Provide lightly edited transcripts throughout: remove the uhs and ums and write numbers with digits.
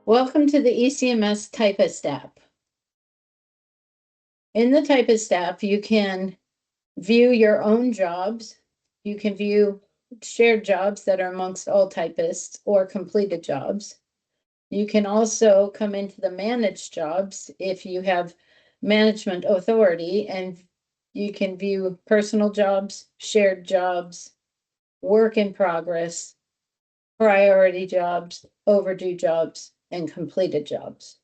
Welcome to the ECMS Typist app. In the Typist app, you can view your own jobs. You can view shared jobs that are amongst all typists or completed jobs. You can also come into the managed jobs if you have management authority, and you can view personal jobs, shared jobs, work in progress, priority jobs, overdue jobs, and completed jobs.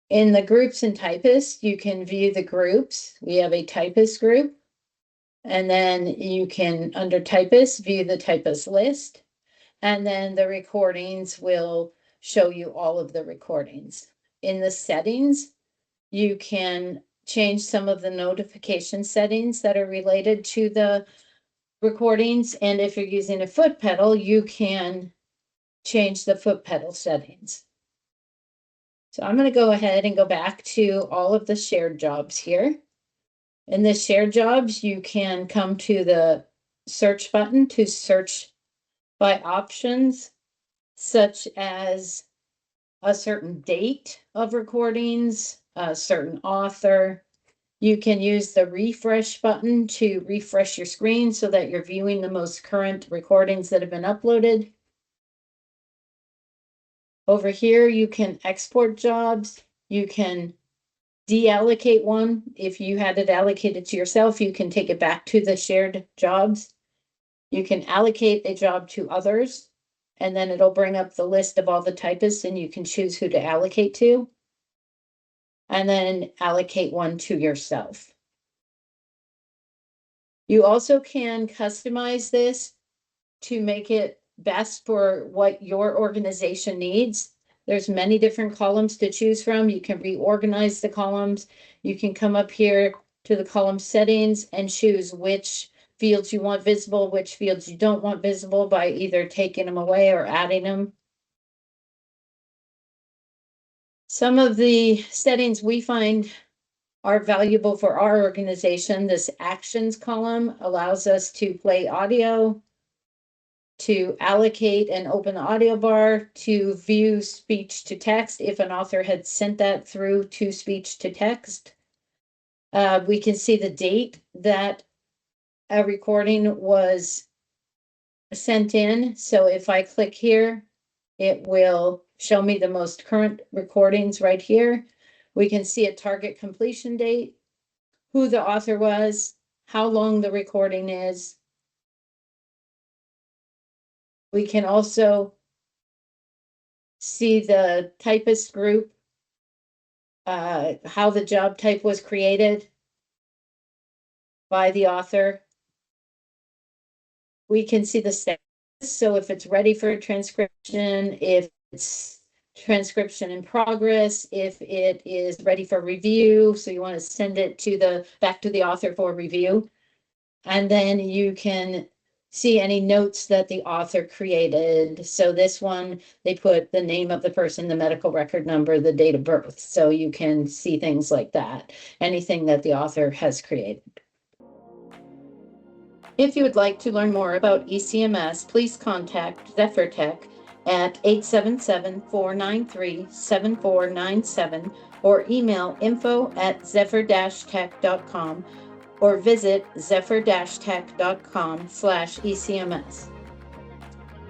In the groups and typists, you can view the groups. We have a typist group, and then you can, under typist, view the typist list, and then the recordings will show you all of the recordings. In the settings, you can change some of the notification settings that are related to the recordings, and if you're using a foot pedal, you can change the foot pedal settings. So I'm going to go ahead and go back to all of the shared jobs here. In the shared jobs, you can come to the search button to search by options, such as a certain date of recordings, a certain author. You can use the refresh button to refresh your screen so that you're viewing the most current recordings that have been uploaded. Over here, you can export jobs. You can deallocate one. If you had it allocated to yourself, you can take it back to the shared jobs. You can allocate a job to others, and then it'll bring up the list of all the typists, and you can choose who to allocate to, and then allocate one to yourself. You also can customize this to make it best for what your organization needs. There's many different columns to choose from. You can reorganize the columns. You can come up here to the column settings and choose which fields you want visible, which fields you don't want visible, by either taking them away or adding them. Some of the settings we find are valuable for our organization. This actions column allows us to play audio, to allocate and open the audio bar, to view speech to text if an author had sent that through to speech to text. We can see the date that a recording was sent in. So if I click here, it will show me the most current recordings right here. We can see a target completion date, who the author was, how long the recording is. We can also see the typist group, how the job type was created by the author. We can see the status, so if it's ready for transcription, if it's transcription in progress, if it is ready for review, so you want to send it back to the author for review. And then you can see any notes that the author created. So this one, they put the name of the person, the medical record number, the date of birth. So you can see things like that, anything that the author has created. If you would like to learn more about ECMS, please contact ZephyrTec at 877-493-7497 or email info@zephyr-tech.com or visit zephyr-tech.com/ECMS.